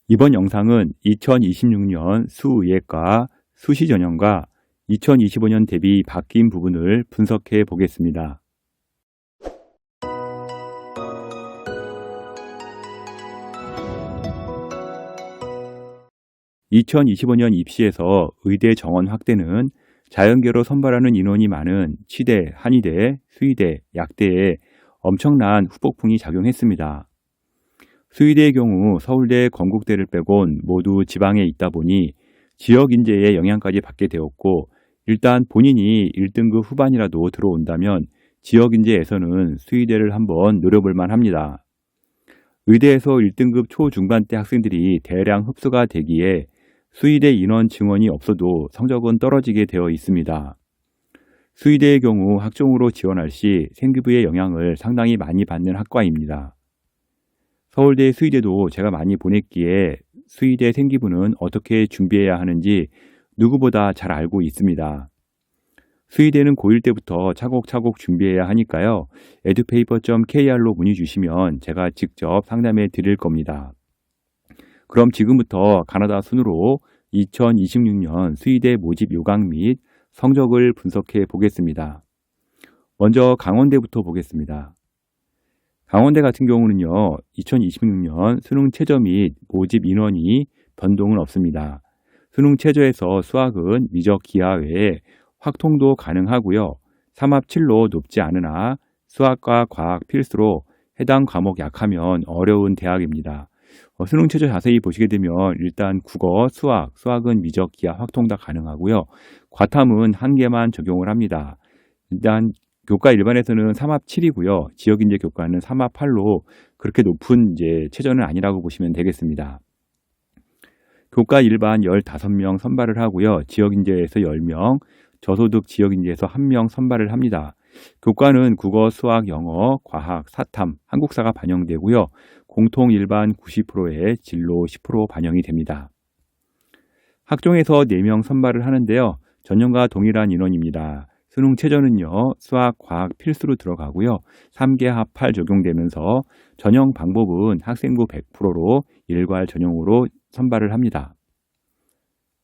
이번 영상은 2026년 수의예과 수시 전형과 2025년 대비 바뀐 부분을 분석해 보겠습니다. 2025년 입시에서 의대 정원 확대는 자연계로 선발하는 인원이 많은 치대, 한의대, 수의대, 약대에 엄청난 후폭풍이 작용했습니다. 수의대의 경우 서울대, 건국대를 빼곤 모두 지방에 있다 보니 지역 인재의 영향까지 받게 되었고, 일단 본인이 1등급 후반이라도 들어온다면 지역 인재에서는 수의대를 한번 노려볼 만합니다. 의대에서 1등급 초중반대 학생들이 대량 흡수가 되기에 수의대 인원 증원이 없어도 성적은 떨어지게 되어 있습니다. 수의대의 경우 학종으로 지원할 시 생기부의 영향을 상당히 많이 받는 학과입니다. 서울대 수의대도 제가 많이 보냈기에 수의대 생기부는 어떻게 준비해야 하는지 누구보다 잘 알고 있습니다. 수의대는 고1 때부터 차곡차곡 준비해야 하니까요. edupaper.kr로 문의 주시면 제가 직접 상담해 드릴 겁니다. 그럼 지금부터 가나다 순으로 2026년 수의대 모집 요강 및 성적을 분석해 보겠습니다. 먼저 강원대부터 보겠습니다. 강원대 같은 경우는요, 2026년 수능 최저 및 모집 인원이 변동은 없습니다. 수능 최저에서 수학은 미적 기하 외에 확통도 가능하고요. 삼합 7로 높지 않으나 수학과 과학 필수로 해당 과목 약하면 어려운 대학입니다. 수능 최저 자세히 보시게 되면 일단 국어, 수학은 미적 기하 확통 다 가능하고요. 과탐은 한 개만 적용을 합니다. 일단 교과 일반에서는 삼합 7이고요. 지역인재 교과는 삼합 8로 그렇게 높은 이제 최저는 아니라고 보시면 되겠습니다. 교과 일반 15명 선발을 하고요. 지역인재에서 10명, 저소득 지역인재에서 1명 선발을 합니다. 교과는 국어, 수학, 영어, 과학, 사탐, 한국사가 반영되고요. 공통 일반 90%에 진로 10% 반영이 됩니다. 학종에서 4명 선발을 하는데요. 전형과 동일한 인원입니다. 수능 최저는요, 수학, 과학 필수로 들어가고요. 3개 합 8 적용되면서 전형 방법은 학생부 100%로 일괄 전형으로 선발을 합니다.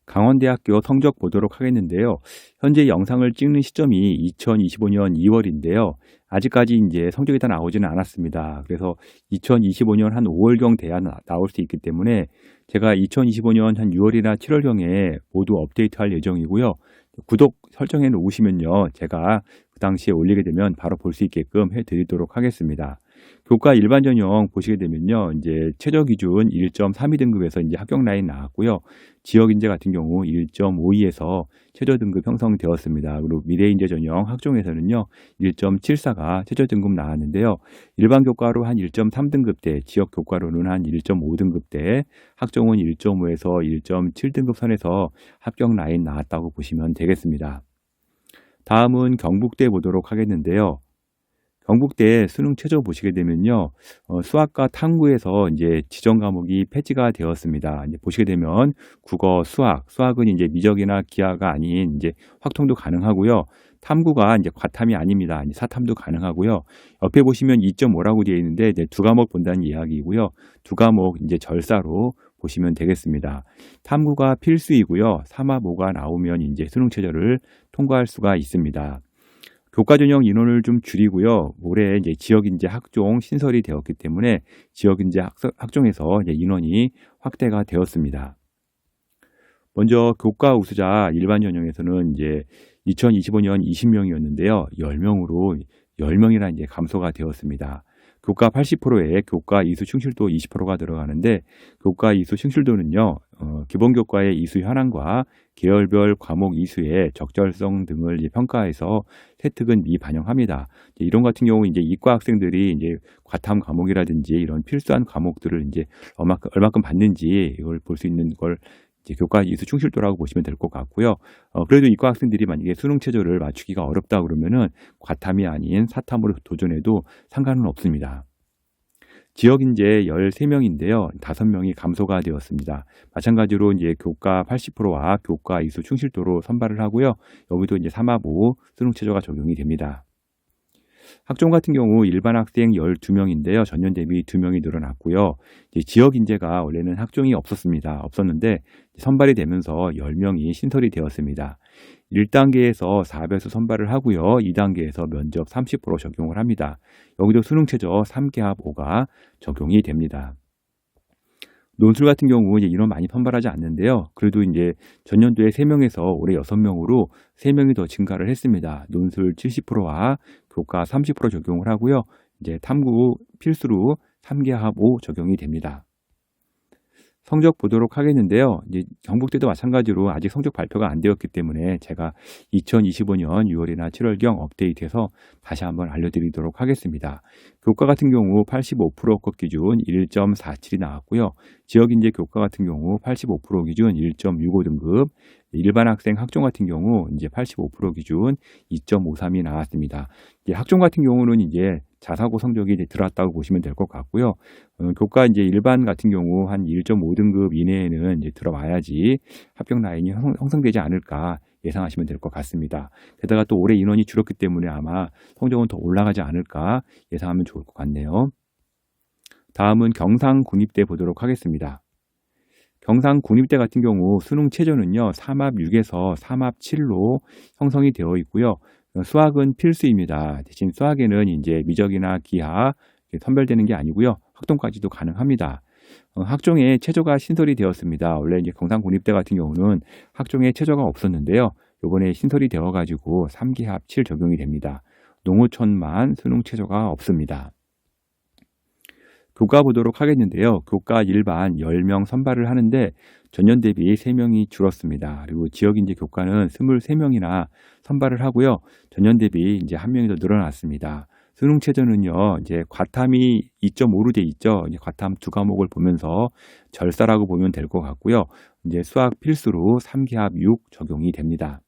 강원대학교 성적 보도록 하겠는데요. 현재 영상을 찍는 시점이 2025년 2월인데요. 아직까지 이제 성적이 다 나오지는 않았습니다. 그래서 2025년 한 5월경 돼야 나올 수 있기 때문에 제가 2025년 한 6월이나 7월경에 모두 업데이트할 예정이고요. 구독 설정해 놓으시면요. 제가 그 당시에 올리게 되면 바로 볼 수 있게끔 해드리도록 하겠습니다. 교과 일반 전형 보시게 되면요. 이제 최저 기준 1.32 등급에서 이제 합격 라인 나왔고요. 지역 인재 같은 경우 1.52에서 최저 등급 형성되었습니다. 그리고 미래 인재 전형 학종에서는요. 1.74가 최저 등급 나왔는데요. 일반 교과로 한 1.3 등급대, 지역 교과로는 한 1.5 등급대, 학종은 1.5에서 1.7 등급 선에서 합격 라인 나왔다고 보시면 되겠습니다. 다음은 경북대 보도록 하겠는데요. 경북대 수능 최저 보시게 되면요, 수학과 탐구에서 이제 지정 과목이 폐지가 되었습니다. 이제 보시게 되면 국어, 수학은 이제 미적이나 기하가 아닌 이제 확통도 가능하고요. 탐구가 이제 과탐이 아닙니다. 이제 사탐도 가능하고요. 옆에 보시면 2.5라고 되어 있는데 이제 두 과목 본다는 이야기이고요. 두 과목 이제 절사로 보시면 되겠습니다. 탐구가 필수이고요. 3합 5가 나오면 이제 수능 최저를 통과할 수가 있습니다. 교과 전형 인원을 좀 줄이고요. 올해 이제 지역인재 학종 신설이 되었기 때문에 지역인재 학종에서 이제 인원이 확대가 되었습니다. 먼저 교과 우수자 일반 전형에서는 이제 2025년 20명이었는데요. 10명이나 이제 감소가 되었습니다. 교과 80%에 교과 이수 충실도 20%가 들어가는데, 교과 이수 충실도는요, 기본 교과의 이수 현황과 계열별 과목 이수의 적절성 등을 평가해서 세특은 미반영합니다. 이런 같은 경우 이제 이과 학생들이 이제 과탐 과목이라든지 이런 필수한 과목들을 이제 얼마큼 받는지 이걸 볼 수 있는 걸 이제 교과 이수 충실도라고 보시면 될 것 같고요. 그래도 이과 학생들이 만약에 수능 최저를 맞추기가 어렵다 그러면은 과탐이 아닌 사탐으로 도전해도 상관은 없습니다. 지역인재 13명인데요. 5명이 감소가 되었습니다. 마찬가지로 이제 교과 80%와 교과 이수 충실도로 선발을 하고요. 여기도 이제 3합 5 수능 최저가 적용이 됩니다. 학종 같은 경우 일반 학생 12명인데요. 전년 대비 2명이 늘어났고요. 이제 지역 인재가 원래는 학종이 없었는데 선발이 되면서 10명이 신설이 되었습니다. 1단계에서 4배수 선발을 하고요. 2단계에서 면접 30% 적용을 합니다. 여기도 수능 최저 3개합 5가 적용이 됩니다. 논술 같은 경우 이제 인원 많이 선발하지 않는데요. 그래도 이제 전년도에 3명에서 올해 6명으로 3명이 더 증가를 했습니다. 논술 70%와 교과 30% 적용을 하고요. 이제 탐구 필수로 3개합 5 적용이 됩니다. 성적 보도록 하겠는데요. 이제 경북대도 마찬가지로 아직 성적 발표가 안 되었기 때문에 제가 2025년 6월이나 7월경 업데이트해서 다시 한번 알려드리도록 하겠습니다. 교과 같은 경우 85%급 기준 1.47이 나왔고요. 지역인재 교과 같은 경우 85% 기준 1.65등급, 일반 학생 학종 같은 경우 이제 85% 기준 2.53이 나왔습니다. 이제 학종 같은 경우는 이제 자사고 성적이 이제 들어왔다고 보시면 될 것 같고요. 교과 이제 일반 같은 경우 한 1.5등급 이내에는 이제 들어와야지 합격 라인이 형성되지 않을까 예상하시면 될 것 같습니다. 게다가 또 올해 인원이 줄었기 때문에 아마 성적은 더 올라가지 않을까 예상하면 좋을 것 같네요. 다음은 경상군입대 보도록 하겠습니다. 경상군입대 같은 경우 수능 최저는요 3합 6에서 3합 7로 형성이 되어 있고요. 수학은 필수입니다. 대신 수학에는 이제 미적이나 기하 선별되는 게 아니고요. 학동까지도 가능합니다. 학종에 최저가 신설이 되었습니다. 원래 이제 경상군입대 같은 경우는 학종에 최저가 없었는데요. 이번에 신설이 되어가지고 3기합 7 적용이 됩니다. 농어촌만 수능 최저가 없습니다. 교과 보도록 하겠는데요. 교과 일반 10명 선발을 하는데 전년 대비 3명이 줄었습니다. 그리고 지역인재 교과는 23명이나 선발을 하고요. 전년 대비 이제 1명이 더 늘어났습니다. 수능 최저는요, 이제 과탐이 2.5로 돼 있죠. 이제 과탐 2과목을 보면서 절사라고 보면 될 것 같고요. 이제 수학 필수로 3기합 6 적용이 됩니다.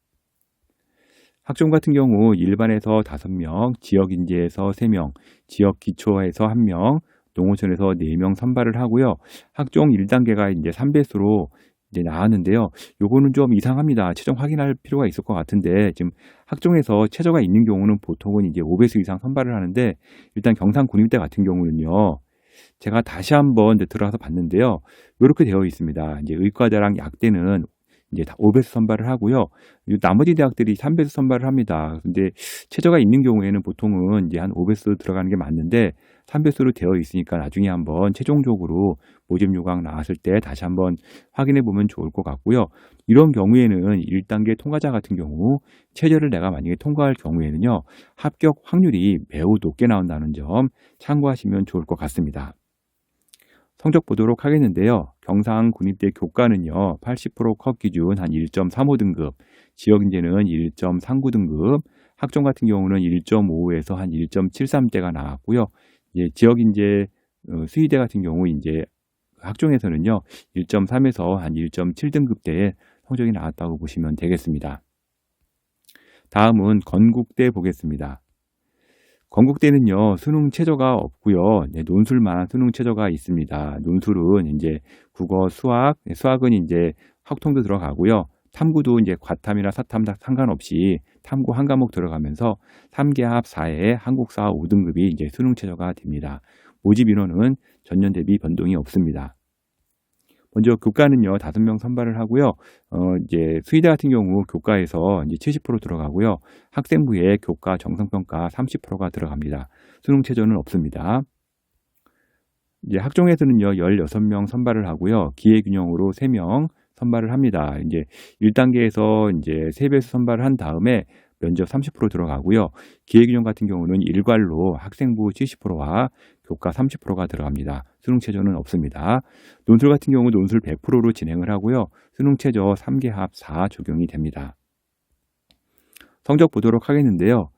학종 같은 경우 일반에서 5명, 지역인재에서 3명, 지역 기초에서 1명, 농어촌에서 4명 선발을 하고요. 학종 1단계가 이제 3배수로 이제 나왔는데요. 요거는 좀 이상합니다. 최종 확인할 필요가 있을 것 같은데 지금 학종에서 최저가 있는 경우는 보통은 이제 5배수 이상 선발을 하는데 일단 경상군입대 같은 경우는요. 제가 다시 한번 들어가서 봤는데요. 이렇게 되어 있습니다. 이제 의과대랑 약대는 이제 다 5배수 선발을 하고요. 나머지 대학들이 3배수 선발을 합니다. 근데 최저가 있는 경우에는 보통은 이제 한 5배수 들어가는 게 맞는데 3배수로 되어 있으니까 나중에 한번 최종적으로 모집 요강 나왔을 때 다시 한번 확인해 보면 좋을 것 같고요. 이런 경우에는 1단계 통과자 같은 경우 최저를 내가 만약에 통과할 경우에는요. 합격 확률이 매우 높게 나온다는 점 참고하시면 좋을 것 같습니다. 성적 보도록 하겠는데요. 경상군입대 교과는요. 80% 컷 기준 한 1.35등급, 지역인재는 1.39등급, 학종 같은 경우는 1.5에서 한 1.73대가 나왔고요. 예, 지역인재 수의대 같은 경우 이제 학종에서는요. 1.3에서 한 1.7등급대의 성적이 나왔다고 보시면 되겠습니다. 다음은 건국대 보겠습니다. 건국대는요, 수능 최저가 없고요. 네, 논술만 수능 최저가 있습니다. 논술은 이제 국어, 수학, 수학은 이제 학통도 들어가고요. 탐구도 이제 과탐이나 사탐 다 상관없이 탐구 한 과목 들어가면서 3개합 4에 한국사 5등급이 이제 수능 최저가 됩니다. 모집 인원은 전년 대비 변동이 없습니다. 먼저 교과는요, 5명 선발을 하고요. 이제 수의대 같은 경우 교과에서 이제 70% 들어가고요. 학생부에 교과 정성평가 30%가 들어갑니다. 수능 최저는 없습니다. 이제 학종에서는요, 16명 선발을 하고요. 기회균형으로 3명 선발을 합니다. 이제 1단계에서 이제 3배수 선발을 한 다음에 면접 30% 들어가고요. 기회균형 같은 경우는 일괄로 학생부 70%와 교과 30%가 들어갑니다. 수능 최저는 없습니다. 논술 같은 경우 논술 100%로 진행을 하고요. 수능 최저 3개합 4 적용이 됩니다. 성적 보도록 하겠는데요.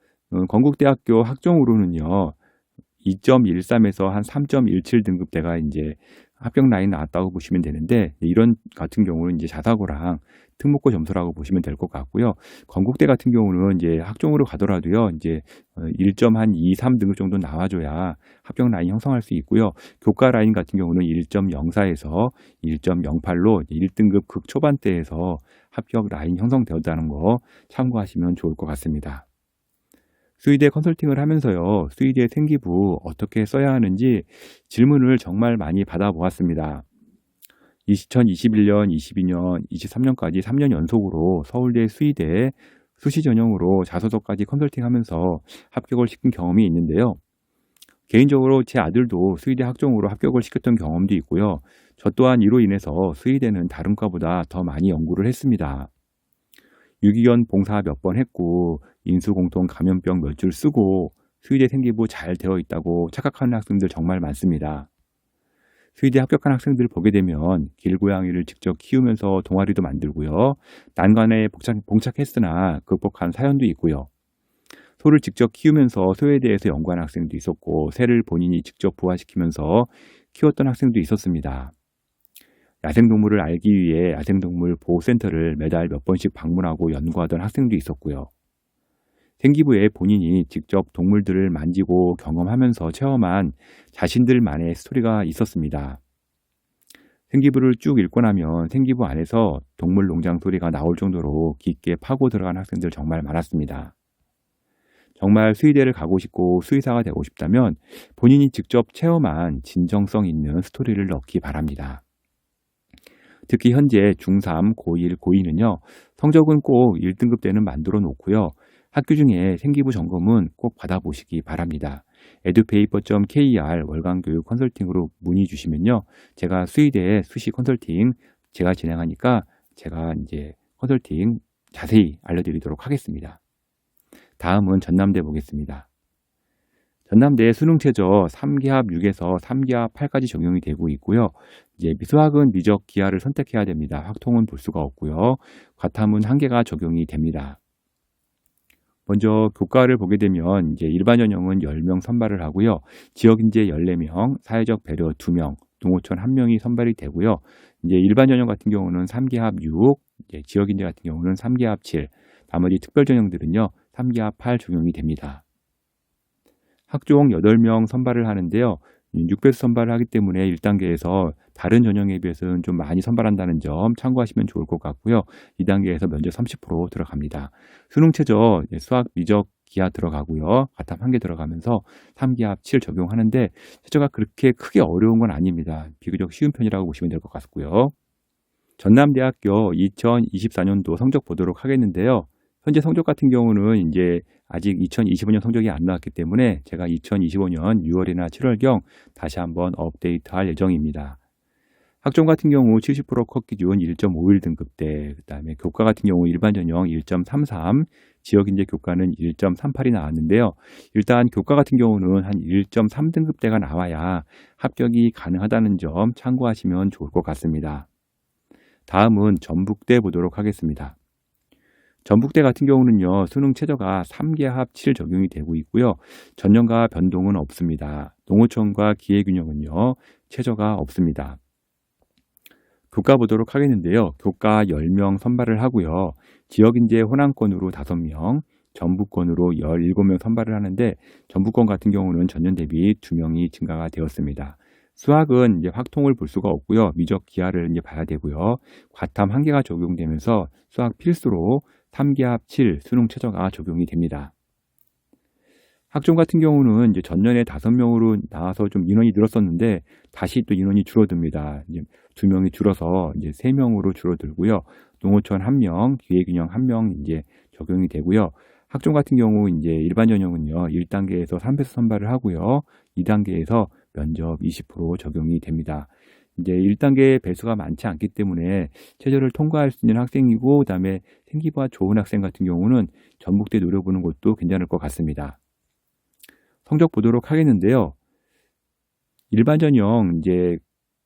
건국대학교 학종으로는요. 2.13에서 한 3.17 등급대가 이제 합격 라인 나왔다고 보시면 되는데 이런 같은 경우는 이제 자사고랑 특목고 점수라고 보시면 될 것 같고요. 건국대 같은 경우는 이제 학종으로 가더라도요. 이제 1.23 등급 정도 나와줘야 합격 라인 형성할 수 있고요. 교과 라인 같은 경우는 1.04에서 1.08로 1등급 극초반대에서 합격 라인 형성되었다는 거 참고하시면 좋을 것 같습니다. 수의대 컨설팅을 하면서요, 수의대 생기부 어떻게 써야 하는지 질문을 정말 많이 받아보았습니다. 2021년, 22년, 23년까지 3년 연속으로 서울대 수의대 수시 전형으로 자소서까지 컨설팅하면서 합격을 시킨 경험이 있는데요. 개인적으로 제 아들도 수의대 학종으로 합격을 시켰던 경험도 있고요. 저 또한 이로 인해서 수의대는 다른 과보다 더 많이 연구를 했습니다. 유기견 봉사 몇 번 했고 인수공통 감염병 몇 줄 쓰고 수의대 생기부 잘 되어 있다고 착각하는 학생들 정말 많습니다. 수의대 합격한 학생들 보게 되면 길고양이를 직접 키우면서 동아리도 만들고요. 난관에 봉착했으나 극복한 사연도 있고요. 소를 직접 키우면서 소에 대해서 연구한 학생도 있었고 새를 본인이 직접 부화시키면서 키웠던 학생도 있었습니다. 야생동물을 알기 위해 야생동물 보호센터를 매달 몇 번씩 방문하고 연구하던 학생도 있었고요. 생기부에 본인이 직접 동물들을 만지고 경험하면서 체험한 자신들만의 스토리가 있었습니다. 생기부를 쭉 읽고 나면 생기부 안에서 동물 농장 소리가 나올 정도로 깊게 파고 들어간 학생들 정말 많았습니다. 정말 수의대를 가고 싶고 수의사가 되고 싶다면 본인이 직접 체험한 진정성 있는 스토리를 넣기 바랍니다. 특히 현재 중3, 고1, 고2는요. 성적은 꼭 1등급 대는 만들어 놓고요. 학교 중에 생기부 점검은 꼭 받아보시기 바랍니다. edupaper.kr 월간교육 컨설팅으로 문의 주시면요. 제가 수의대 수시 컨설팅 제가 진행하니까 제가 이제 컨설팅 자세히 알려드리도록 하겠습니다. 다음은 전남대 보겠습니다. 전남대 수능 최저 3기합 6에서 3기합 8까지 적용이 되고 있고요. 이제 수학은 미적 기하를 선택해야 됩니다. 확통은 볼 수가 없고요. 과탐은 1개가 적용이 됩니다. 먼저 교과를 보게 되면 이제 일반 전형은 10명 선발을 하고요. 지역 인재 14명, 사회적 배려 2명, 동호천 1명이 선발이 되고요. 이제 일반 전형 같은 경우는 3기합 6, 이제 지역 인재 같은 경우는 3기합 7, 나머지 특별 전형들은요. 3기합 8 적용이 됩니다. 학종 8명 선발을 하는데요. 6배수 선발을 하기 때문에 1단계에서 다른 전형에 비해서는 좀 많이 선발한다는 점 참고하시면 좋을 것 같고요. 2단계에서 면접 30% 들어갑니다. 수능 최저 수학 미적 기하 들어가고요. 과탐 1개 들어가면서 3기합 7 적용하는데 최저가 그렇게 크게 어려운 건 아닙니다. 비교적 쉬운 편이라고 보시면 될 것 같고요. 전남대학교 2024년도 성적 보도록 하겠는데요. 현재 성적 같은 경우는 이제 아직 2025년 성적이 안 나왔기 때문에 제가 2025년 6월이나 7월경 다시 한번 업데이트할 예정입니다. 학종 같은 경우 70% 컷 기준 1.51 등급대, 그 다음에 교과 같은 경우 일반 전형 1.33, 지역 인재 교과는 1.38이 나왔는데요. 일단 교과 같은 경우는 한 1.3 등급대가 나와야 합격이 가능하다는 점 참고하시면 좋을 것 같습니다. 다음은 전북대 보도록 하겠습니다. 전북대 같은 경우는요. 수능 최저가 3기합 7 적용이 되고 있고요. 전년과 변동은 없습니다. 농어촌과 기회균형은요. 최저가 없습니다. 교과 보도록 하겠는데요. 교과 10명 선발을 하고요. 지역인재 호남권으로 5명, 전북권으로 17명 선발을 하는데 전북권 같은 경우는 전년 대비 2명이 증가가 되었습니다. 수학은 이제 확통을 볼 수가 없고요. 미적 기하를 이제 봐야 되고요. 과탐 1개가 적용되면서 수학 필수로 3기합 7 수능 최저가 적용이 됩니다. 학종 같은 경우는 이제 전년에 5명으로 나와서 좀 인원이 늘었었는데 다시 또 인원이 줄어듭니다. 이제 2명이 줄어서 이제 3명으로 줄어들고요. 농어촌 1명, 기회균형 1명 이제 적용이 되고요. 학종 같은 경우 이제 일반 전형은요. 1단계에서 3배수 선발을 하고요. 2단계에서 면접 20% 적용이 됩니다. 이제 1단계 배수가 많지 않기 때문에 최저를 통과할 수 있는 학생이고 그다음에 생기부가 좋은 학생 같은 경우는 전북대 노려보는 것도 괜찮을 것 같습니다. 성적 보도록 하겠는데요. 일반 전형 이제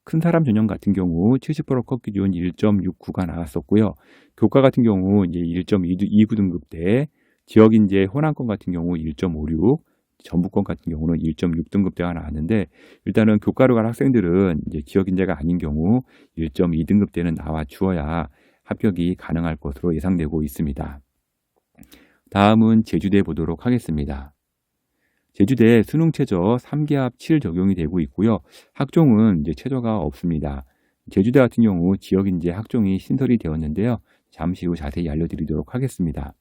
큰 사람 전형 같은 경우 70% 컷 기준 1.69가 나왔었고요. 교과 같은 경우 이제 1.29 등급대, 지역 인재 호남권 같은 경우 1.56, 전북권 같은 경우는 1.6 등급대가 나왔는데 일단은 교과로 간 학생들은 이제 지역 인재가 아닌 경우 1.2 등급대는 나와 주어야 합격이 가능할 것으로 예상되고 있습니다. 다음은 제주대 보도록 하겠습니다. 제주대 수능 최저 3기합 7 적용이 되고 있고요. 학종은 이제 최저가 없습니다. 제주대 같은 경우 지역 인재 학종이 신설이 되었는데요. 잠시 후 자세히 알려드리도록 하겠습니다.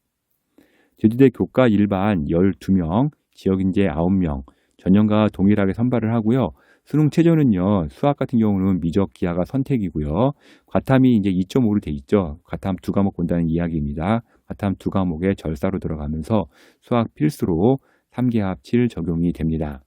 제주대 교과 일반 12명, 지역인재 9명, 전년과 동일하게 선발을 하고요. 수능 최저는요, 수학 같은 경우는 미적 기하가 선택이고요. 과탐이 이제 2.5로 돼 있죠. 과탐 2과목 본다는 이야기입니다. 과탐 2과목에 절사로 들어가면서 수학 필수로 3개 합 7 적용이 됩니다.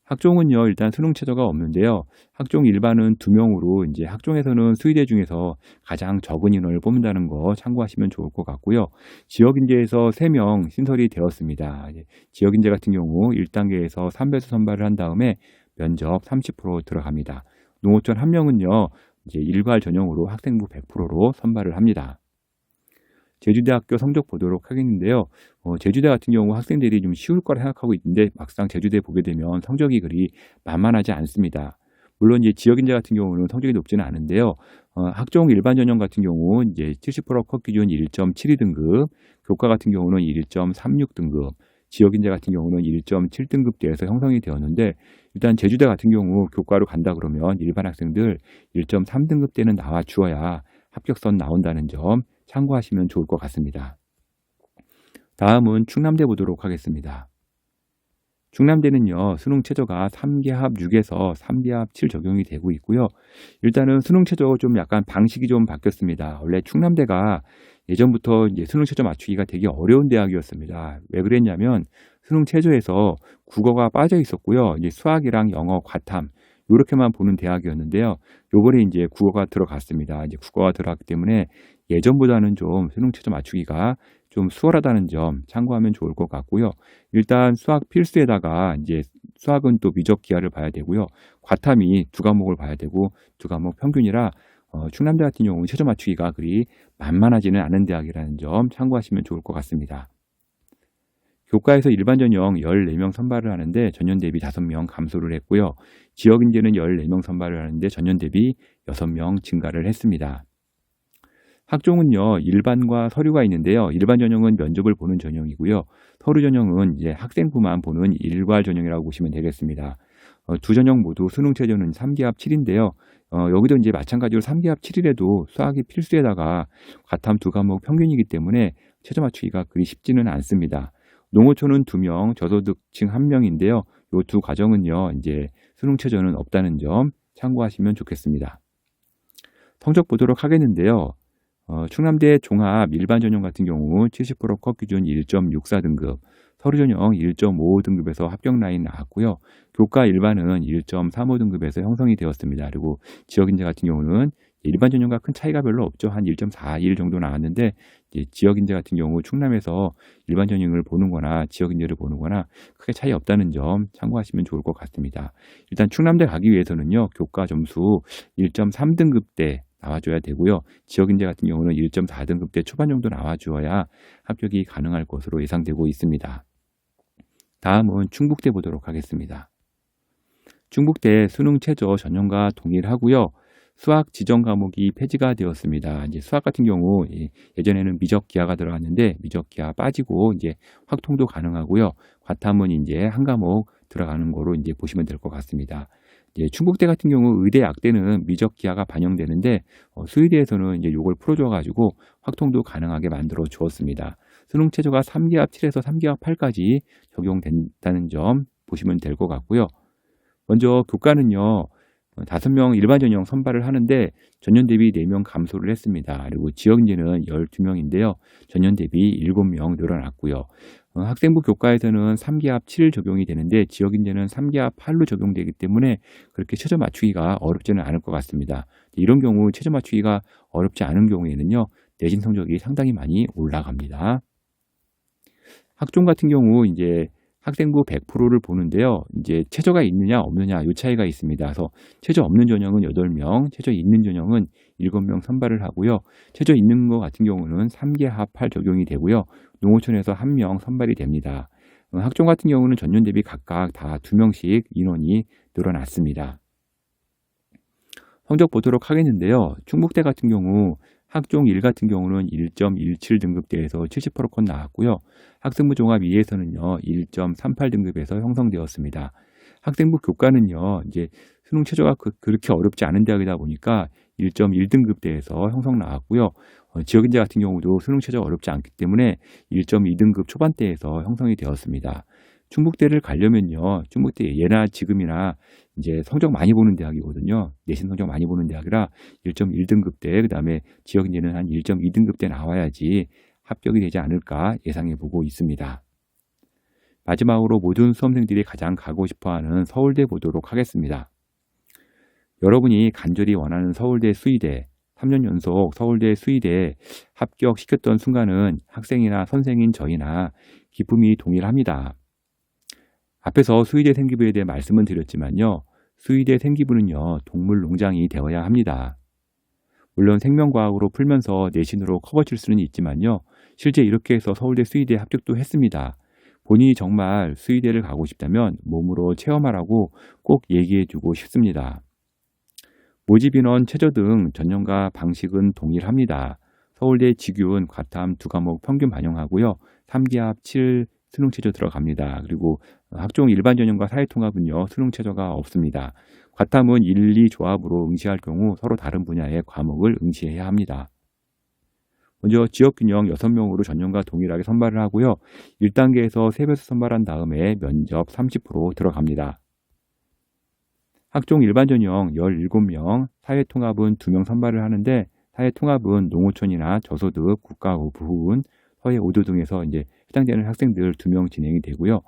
학종은요, 일단 수능 최저가 없는데요. 학종 일반은 2명으로 이제 학종에서는 수의대 중에서 가장 적은 인원을 뽑는다는 거 참고하시면 좋을 것 같고요. 지역인재에서 3명 신설이 되었습니다. 지역인재 같은 경우 1단계에서 3배수 선발을 한 다음에 면접 30% 들어갑니다. 농어촌 1명은요, 이제 일괄 전형으로 학생부 100%로 선발을 합니다. 제주대학교 성적 보도록 하겠는데요. 제주대 같은 경우 학생들이 좀 쉬울 거라 생각하고 있는데 막상 제주대 보게 되면 성적이 그리 만만하지 않습니다. 물론 이제 지역인재 같은 경우는 성적이 높지는 않은데요. 학종 일반 전형 같은 경우 이제 70% 컷 기준 1.72등급, 교과 같은 경우는 1.36등급, 지역인재 같은 경우는 1.7등급대에서 형성이 되었는데 일단 제주대 같은 경우 교과로 간다 그러면 일반 학생들 1.3등급대는 나와 주어야 합격선 나온다는 점 참고하시면 좋을 것 같습니다. 다음은 충남대 보도록 하겠습니다. 충남대는요, 수능 최저가 3개 합 6에서 3개 합 7 적용이 되고 있고요. 일단은 수능 최저 좀 약간 방식이 좀 바뀌었습니다. 원래 충남대가 예전부터 이제 수능 최저 맞추기가 되게 어려운 대학이었습니다. 왜 그랬냐면 수능 최저에서 국어가 빠져 있었고요. 이제 수학이랑 영어, 과탐 이렇게만 보는 대학이었는데요. 요번에 이제 국어가 들어갔습니다. 이제 국어가 들어갔기 때문에 예전보다는 좀 수능 최저 맞추기가 좀 수월하다는 점 참고하면 좋을 것 같고요. 일단 수학 필수에다가 이제 수학은 또 미적 기하를 봐야 되고요. 과탐이 2과목을 봐야 되고 2과목 평균이라 충남대 같은 경우는 최저 맞추기가 그리 만만하지는 않은 대학이라는 점 참고하시면 좋을 것 같습니다. 교과에서 일반 전형 14명 선발을 하는데 전년 대비 5명 감소를 했고요. 지역인재는 14명 선발을 하는데 전년 대비 6명 증가를 했습니다. 학종은요, 일반과 서류가 있는데요. 일반 전형은 면접을 보는 전형이고요. 서류 전형은 이제 학생부만 보는 일괄 전형이라고 보시면 되겠습니다. 두 전형 모두 수능 최저는 3개 합 7인데요. 여기도 이제 마찬가지로 3개 합 7이라도 수학이 필수에다가 과탐 2과목 평균이기 때문에 최저 맞추기가 그리 쉽지는 않습니다. 농어촌은 2명, 저소득층 1명인데요. 이 두 과정은요, 이제 수능 최저는 없다는 점 참고하시면 좋겠습니다. 성적 보도록 하겠는데요. 충남대 종합 일반 전형 같은 경우 70% 컷 기준 1.64등급, 서류 전형 1.55등급에서 합격 라인 나왔고요. 교과 일반은 1.35등급에서 형성이 되었습니다. 그리고 지역인재 같은 경우는 일반 전형과 큰 차이가 별로 없죠. 한 1.41 정도 나왔는데 지역인재 같은 경우 충남에서 일반 전형을 보는 거나 지역인재를 보는 거나 크게 차이 없다는 점 참고하시면 좋을 것 같습니다. 일단 충남대 가기 위해서는요. 교과 점수 1.3등급대 나와줘야 되고요. 지역인재 같은 경우는 1.4등급대 초반 정도 나와주어야 합격이 가능할 것으로 예상되고 있습니다. 다음은 충북대 보도록 하겠습니다. 충북대 수능 최저 전형과 동일하고요. 수학 지정 과목이 폐지가 되었습니다. 이제 수학 같은 경우 예전에는 미적 기하가 들어갔는데 미적 기하 빠지고 이제 확통도 가능하고요. 과탐은 이제 한 과목 들어가는 거로 이제 보시면 될 것 같습니다. 충북대 같은 경우 의대 약대는 미적 기하가 반영되는데 수의대에서는 이제 요걸 풀어줘 가지고 확통도 가능하게 만들어 주었습니다. 수능 최저가 3개 합 7에서 3개 합 8까지 적용된다는 점 보시면 될 것 같고요. 먼저 교과는요. 5명 일반 전형 선발을 하는데 전년 대비 4명 감소를 했습니다. 그리고 지역인재는 12명인데요. 전년 대비 7명 늘어났고요. 학생부 교과에서는 3개 합 7 적용이 되는데 지역인재는 3개 합 8로 적용되기 때문에 그렇게 최저 맞추기가 어렵지는 않을 것 같습니다. 이런 경우 최저 맞추기가 어렵지 않은 경우에는요. 내신 성적이 상당히 많이 올라갑니다. 학종 같은 경우 이제 학생부 100%를 보는데요. 이제 최저가 있느냐 없느냐 이 차이가 있습니다. 그래서 최저 없는 전형은 8명, 최저 있는 전형은 7명 선발을 하고요. 최저 있는 것 같은 경우는 3개 합 8 적용이 되고요. 농어촌에서 1명 선발이 됩니다. 학종 같은 경우는 전년 대비 각각 다 2명씩 인원이 늘어났습니다. 성적 보도록 하겠는데요. 충북대 같은 경우 학종 1 같은 경우는 1.17등급대에서 70%컷 나왔고요. 학생부 종합 2에서는요. 1.38등급에서 형성되었습니다. 학생부 교과는요. 이제 수능 최저가 그렇게 어렵지 않은 대학이다 보니까 1.1등급대에서 형성 나왔고요. 지역인재 같은 경우도 수능 최저 어렵지 않기 때문에 1.2등급 초반대에서 형성이 되었습니다. 충북대를 가려면요, 충북대 예나 지금이나 이제 성적 많이 보는 대학이거든요. 내신 성적 많이 보는 대학이라 1.1등급대, 그 다음에 지역인재는 한 1.2등급대 나와야지 합격이 되지 않을까 예상해 보고 있습니다. 마지막으로 모든 수험생들이 가장 가고 싶어하는 서울대 보도록 하겠습니다. 여러분이 간절히 원하는 서울대 수의대, 3년 연속 서울대 수의대 합격시켰던 순간은 학생이나 선생인 저희나 기쁨이 동일합니다. 앞에서 수의대 생기부에 대해 말씀은 드렸지만요. 수의대 생기부는요, 동물 농장이 되어야 합니다. 물론 생명과학으로 풀면서 내신으로 커버칠 수는 있지만요. 실제 이렇게 해서 서울대 수의대 합격도 했습니다. 본인이 정말 수의대를 가고 싶다면 몸으로 체험하라고 꼭 얘기해주고 싶습니다. 모집 인원, 최저 등 전형과 방식은 동일합니다. 서울대 직윤, 과탐 2과목 평균 반영하고요. 3기합 7 수능 최저 들어갑니다. 그리고 학종 일반 전형과 사회통합은요. 수능 최저가 없습니다. 과탐은 1, 2 조합으로 응시할 경우 서로 다른 분야의 과목을 응시해야 합니다. 먼저 지역균형 6명으로 전형과 동일하게 선발을 하고요. 1단계에서 3배수 선발한 다음에 면접 30% 들어갑니다. 학종 일반 전형 17명, 사회통합은 2명 선발을 하는데 사회통합은 농어촌이나 저소득, 국가부훈, 서해 5도 등에서 이제 해당되는 학생들 2명 진행이 되고요.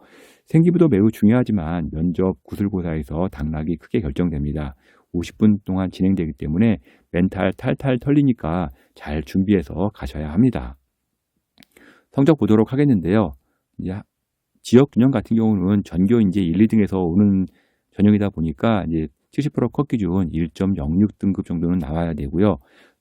생기부도 매우 중요하지만 면접 구술고사에서 당락이 크게 결정됩니다. 50분 동안 진행되기 때문에 멘탈 탈탈 털리니까 잘 준비해서 가셔야 합니다. 성적 보도록 하겠는데요. 이제 지역 균형 같은 경우는 전교 이제 1, 2등에서 오는 전형이다 보니까 이제 70% 컷 기준 1.06등급 정도는 나와야 되고요.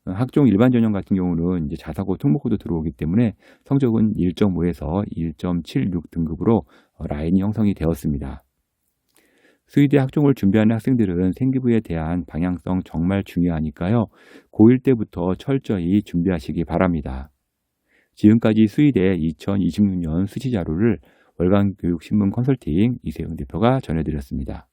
학종 일반 전형 같은 경우는 이제 자사고, 특목고도 들어오기 때문에 성적은 1.5에서 1.76등급으로 라인이 형성이 되었습니다. 수의대 학종을 준비하는 학생들은 생기부에 대한 방향성 정말 중요하니까요. 고1 때부터 철저히 준비하시기 바랍니다. 지금까지 수의대 2026년 수시 자료를 월간교육신문 컨설팅 이세영 대표가 전해드렸습니다.